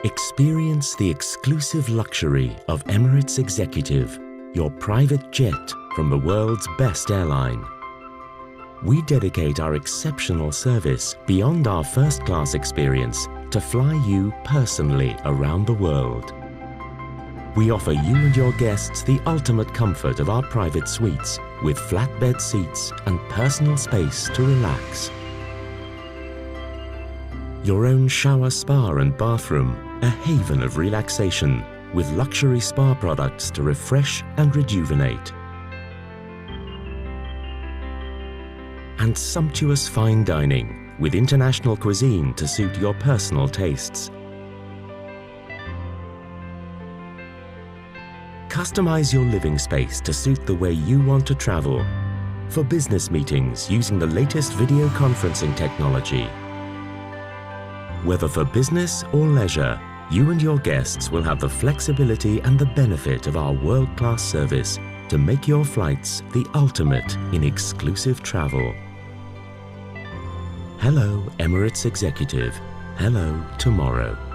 Experience the exclusive luxury of Emirates Executive, your private jet from the world's best airline. We dedicate our exceptional service beyond our first-class experience to fly you personally around the world. We offer you and your guests the ultimate comfort of our private suites with flatbed seats and personal space to relax. Your own shower, spa and bathroom, a haven of relaxation with luxury spa products to refresh and rejuvenate. And sumptuous fine dining with international cuisine to suit your personal tastes. Customize your living space to suit the way you want to travel. For business meetings using the latest video conferencing technology. Whether for business or leisure, you and your guests will have the flexibility and the benefit of our world-class service to make your flights the ultimate in exclusive travel. Hello, Emirates Executive. Hello, tomorrow.